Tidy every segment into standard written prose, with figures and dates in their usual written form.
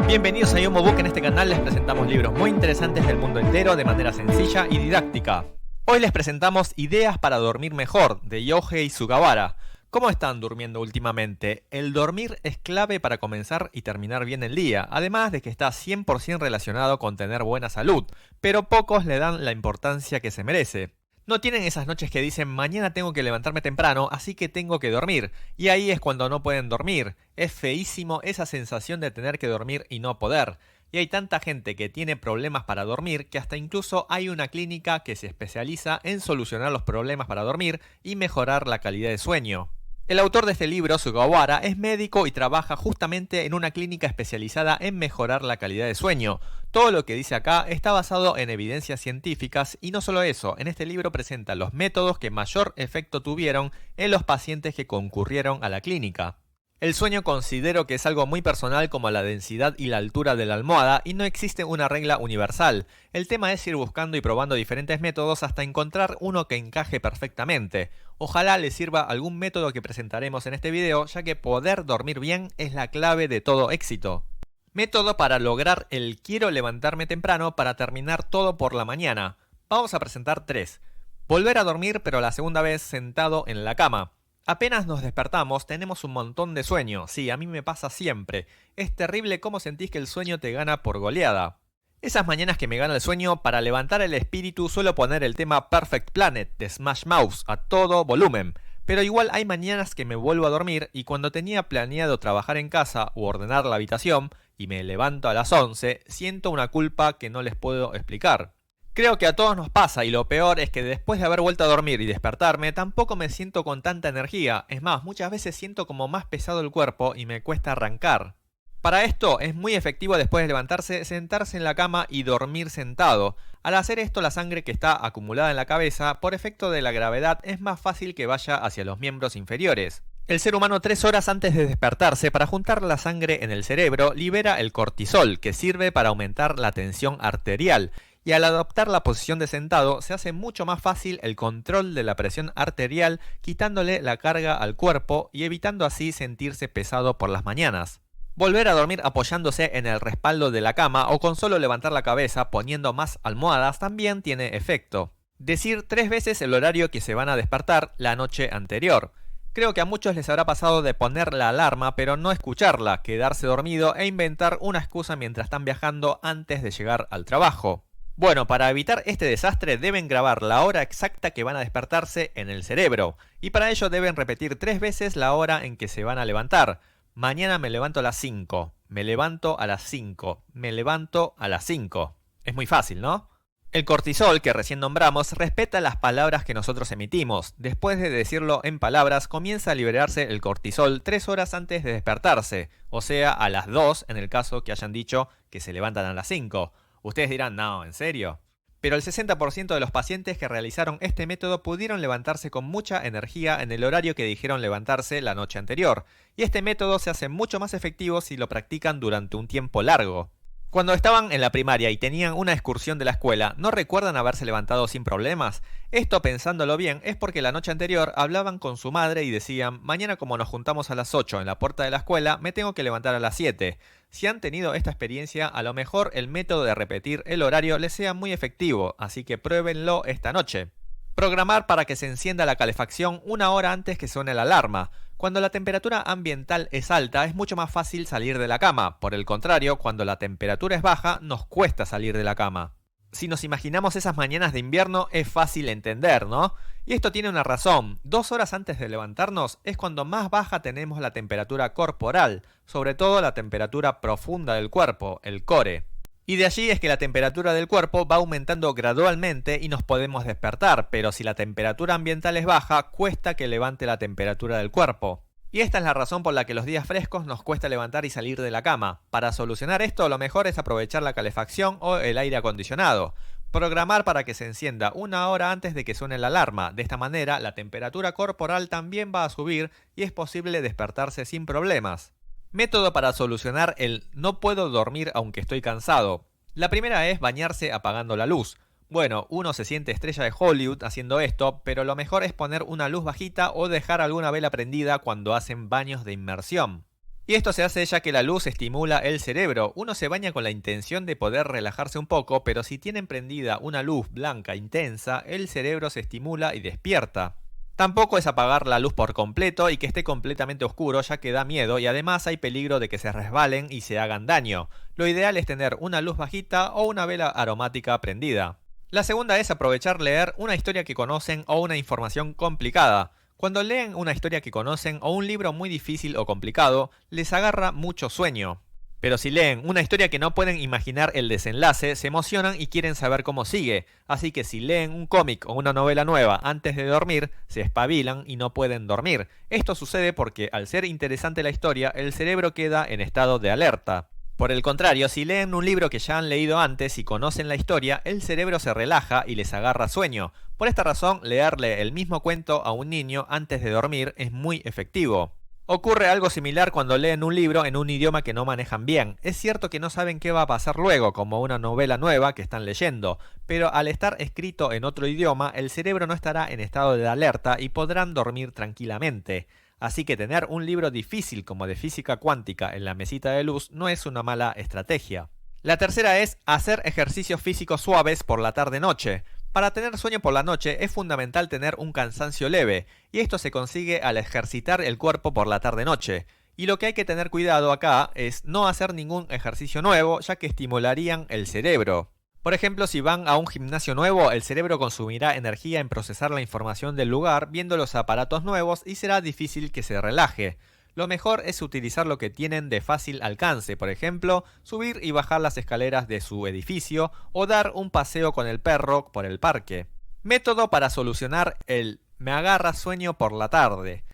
Bienvenidos a Yomobook. En este canal les presentamos libros muy interesantes del mundo entero de manera sencilla y didáctica. Hoy les presentamos Ideas para dormir mejor, de Yohei Sugawara. ¿Cómo están durmiendo últimamente? El dormir es clave para comenzar y terminar bien el día, además de que está 100% relacionado con tener buena salud, pero pocos le dan la importancia que se merece. No tienen esas noches que dicen mañana tengo que levantarme temprano, así que tengo que dormir, y ahí es cuando no pueden dormir. Es feísimo esa sensación de tener que dormir y no poder. Y hay tanta gente que tiene problemas para dormir que hasta incluso hay una clínica que se especializa en solucionar los problemas para dormir y mejorar la calidad de sueño. El autor de este libro, Sugawara, es médico y trabaja justamente en una clínica especializada en mejorar la calidad de sueño. Todo lo que dice acá está basado en evidencias científicas y no solo eso, en este libro presenta los métodos que mayor efecto tuvieron en los pacientes que concurrieron a la clínica. El sueño considero que es algo muy personal como la densidad y la altura de la almohada y no existe una regla universal. El tema es ir buscando y probando diferentes métodos hasta encontrar uno que encaje perfectamente. Ojalá les sirva algún método que presentaremos en este video, ya que poder dormir bien es la clave de todo éxito. Método para lograr el quiero levantarme temprano para terminar todo por la mañana. Vamos a presentar 3. Volver a dormir pero la segunda vez sentado en la cama. Apenas nos despertamos, tenemos un montón de sueño. Sí, a mí me pasa siempre. Es terrible cómo sentís que el sueño te gana por goleada. Esas mañanas que me gana el sueño, para levantar el espíritu suelo poner el tema Perfect Planet de Smash Mouth a todo volumen. Pero igual hay mañanas que me vuelvo a dormir y cuando tenía planeado trabajar en casa u ordenar la habitación y me levanto a las 11, siento una culpa que no les puedo explicar. Creo que a todos nos pasa y lo peor es que después de haber vuelto a dormir y despertarme tampoco me siento con tanta energía. Es más, muchas veces siento como más pesado el cuerpo y me cuesta arrancar. Para esto es muy efectivo después de levantarse, sentarse en la cama y dormir sentado. Al hacer esto la sangre que está acumulada en la cabeza, por efecto de la gravedad, es más fácil que vaya hacia los miembros inferiores. El ser humano 3 horas antes de despertarse para juntar la sangre en el cerebro libera el cortisol, que sirve para aumentar la tensión arterial. Y al adoptar la posición de sentado se hace mucho más fácil el control de la presión arterial, quitándole la carga al cuerpo y evitando así sentirse pesado por las mañanas. Volver a dormir apoyándose en el respaldo de la cama o con solo levantar la cabeza poniendo más almohadas también tiene efecto. Decir 3 veces el horario que se van a despertar la noche anterior. Creo que a muchos les habrá pasado de poner la alarma pero no escucharla, quedarse dormido e inventar una excusa mientras están viajando antes de llegar al trabajo. Bueno, para evitar este desastre deben grabar la hora exacta que van a despertarse en el cerebro. Y para ello deben repetir 3 veces la hora en que se van a levantar. Mañana me levanto a las 5. Me levanto a las 5. Me levanto a las 5. Es muy fácil, ¿no? El cortisol que recién nombramos respeta las palabras que nosotros emitimos. Después de decirlo en palabras, comienza a liberarse el cortisol 3 horas antes de despertarse. O sea, a las 2 en el caso que hayan dicho que se levantan a las 5. Ustedes dirán, no, ¿en serio? Pero el 60% de los pacientes que realizaron este método pudieron levantarse con mucha energía en el horario que dijeron levantarse la noche anterior. Y este método se hace mucho más efectivo si lo practican durante un tiempo largo. Cuando estaban en la primaria y tenían una excursión de la escuela, ¿no recuerdan haberse levantado sin problemas? Esto, pensándolo bien, es porque la noche anterior hablaban con su madre y decían, mañana como nos juntamos a las 8 en la puerta de la escuela, me tengo que levantar a las 7. Si han tenido esta experiencia, a lo mejor el método de repetir el horario les sea muy efectivo, así que pruébenlo esta noche. Programar para que se encienda la calefacción 1 hora antes que suene la alarma. Cuando la temperatura ambiental es alta es mucho más fácil salir de la cama. Por el contrario, cuando la temperatura es baja nos cuesta salir de la cama. Si nos imaginamos esas mañanas de invierno es fácil entender, ¿no? Y esto tiene una razón. 2 horas antes de levantarnos es cuando más baja tenemos la temperatura corporal, sobre todo la temperatura profunda del cuerpo, el core. Y de allí es que la temperatura del cuerpo va aumentando gradualmente y nos podemos despertar, pero si la temperatura ambiental es baja, cuesta que levante la temperatura del cuerpo. Y esta es la razón por la que los días frescos nos cuesta levantar y salir de la cama. Para solucionar esto, lo mejor es aprovechar la calefacción o el aire acondicionado. Programar para que se encienda 1 hora antes de que suene la alarma. De esta manera, la temperatura corporal también va a subir y es posible despertarse sin problemas. Método para solucionar el no puedo dormir aunque estoy cansado. La primera es bañarse apagando la luz. Bueno, uno se siente estrella de Hollywood haciendo esto, pero lo mejor es poner una luz bajita o dejar alguna vela prendida cuando hacen baños de inmersión. Y esto se hace ya que la luz estimula el cerebro. Uno se baña con la intención de poder relajarse un poco, pero si tienen prendida una luz blanca intensa, el cerebro se estimula y despierta. Tampoco es apagar la luz por completo y que esté completamente oscuro, ya que da miedo y además hay peligro de que se resbalen y se hagan daño. Lo ideal es tener una luz bajita o una vela aromática prendida. La segunda es aprovechar leer una historia que conocen o una información complicada. Cuando leen una historia que conocen o un libro muy difícil o complicado, les agarra mucho sueño. Pero si leen una historia que no pueden imaginar el desenlace, se emocionan y quieren saber cómo sigue. Así que si leen un cómic o una novela nueva antes de dormir, se espabilan y no pueden dormir. Esto sucede porque al ser interesante la historia, el cerebro queda en estado de alerta. Por el contrario, si leen un libro que ya han leído antes y conocen la historia, el cerebro se relaja y les agarra sueño. Por esta razón, leerle el mismo cuento a un niño antes de dormir es muy efectivo. Ocurre algo similar cuando leen un libro en un idioma que no manejan bien. Es cierto que no saben qué va a pasar luego, como una novela nueva que están leyendo, pero al estar escrito en otro idioma, el cerebro no estará en estado de alerta y podrán dormir tranquilamente. Así que tener un libro difícil como de física cuántica en la mesita de luz no es una mala estrategia. La tercera es hacer ejercicios físicos suaves por la tarde-noche. Para tener sueño por la noche es fundamental tener un cansancio leve, y esto se consigue al ejercitar el cuerpo por la tarde-noche. Y lo que hay que tener cuidado acá es no hacer ningún ejercicio nuevo, ya que estimularían el cerebro. Por ejemplo, si van a un gimnasio nuevo, el cerebro consumirá energía en procesar la información del lugar viendo los aparatos nuevos y será difícil que se relaje. Lo mejor es utilizar lo que tienen de fácil alcance, por ejemplo, subir y bajar las escaleras de su edificio o dar un paseo con el perro por el parque. Método para solucionar el me agarra sueño por la tarde.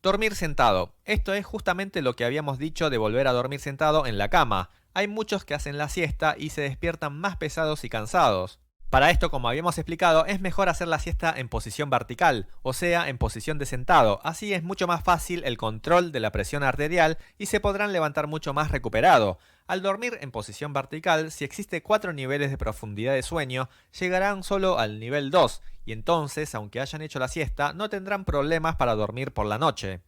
Dormir sentado. Esto es justamente lo que habíamos dicho de volver a dormir sentado en la cama. Hay muchos que hacen la siesta y se despiertan más pesados y cansados. Para esto, como habíamos explicado, es mejor hacer la siesta en posición vertical, o sea, en posición de sentado. Así es mucho más fácil el control de la presión arterial y se podrán levantar mucho más recuperado. Al dormir en posición vertical, si existe 4 niveles de profundidad de sueño, llegarán solo al nivel 2, y entonces, aunque hayan hecho la siesta, no tendrán problemas para dormir por la noche.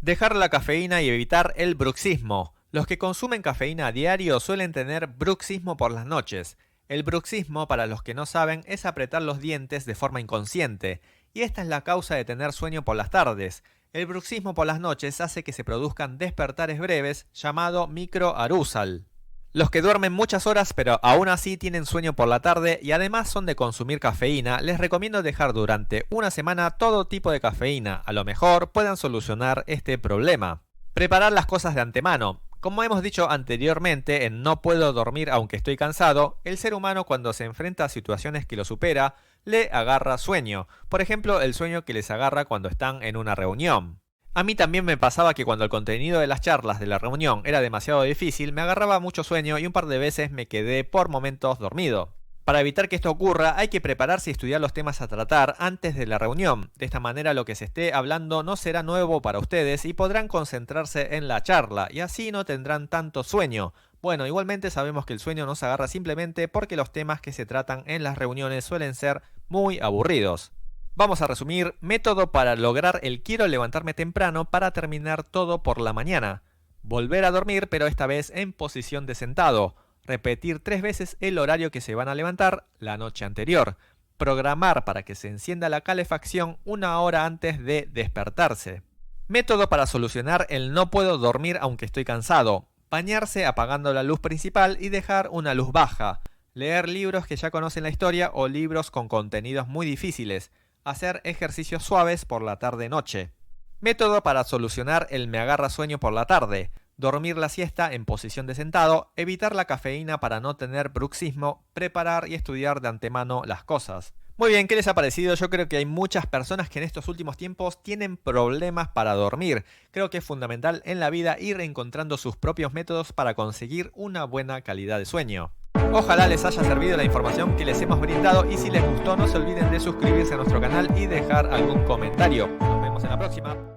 Dejar la cafeína y evitar el bruxismo. Los que consumen cafeína a diario suelen tener bruxismo por las noches. El bruxismo, para los que no saben, es apretar los dientes de forma inconsciente, y esta es la causa de tener sueño por las tardes. El bruxismo por las noches hace que se produzcan despertares breves, llamado microarousal. Los que duermen muchas horas pero aún así tienen sueño por la tarde y además son de consumir cafeína, les recomiendo dejar durante una semana todo tipo de cafeína. A lo mejor puedan solucionar este problema. Preparar las cosas de antemano. Como hemos dicho anteriormente en No puedo dormir aunque estoy cansado, el ser humano cuando se enfrenta a situaciones que lo supera, le agarra sueño. Por ejemplo, el sueño que les agarra cuando están en una reunión. A mí también me pasaba que cuando el contenido de las charlas de la reunión era demasiado difícil, me agarraba mucho sueño y un par de veces me quedé por momentos dormido. Para evitar que esto ocurra, hay que prepararse y estudiar los temas a tratar antes de la reunión. De esta manera lo que se esté hablando no será nuevo para ustedes y podrán concentrarse en la charla y así no tendrán tanto sueño. Bueno, igualmente sabemos que el sueño nos agarra simplemente porque los temas que se tratan en las reuniones suelen ser muy aburridos. Vamos a resumir: método para lograr el quiero levantarme temprano para terminar todo por la mañana. Volver a dormir, pero esta vez en posición de sentado. Repetir 3 veces el horario que se van a levantar la noche anterior. Programar para que se encienda la calefacción 1 hora antes de despertarse. Método para solucionar el no puedo dormir aunque estoy cansado. Bañarse apagando la luz principal y dejar una luz baja. Leer libros que ya conocen la historia o libros con contenidos muy difíciles. Hacer ejercicios suaves por la tarde-noche. Método para solucionar el me agarra sueño por la tarde. Dormir la siesta en posición de sentado, evitar la cafeína para no tener bruxismo, preparar y estudiar de antemano las cosas. Muy bien, ¿qué les ha parecido? Yo creo que hay muchas personas que en estos últimos tiempos tienen problemas para dormir. Creo que es fundamental en la vida ir encontrando sus propios métodos para conseguir una buena calidad de sueño. Ojalá les haya servido la información que les hemos brindado y si les gustó no se olviden de suscribirse a nuestro canal y dejar algún comentario. Nos vemos en la próxima.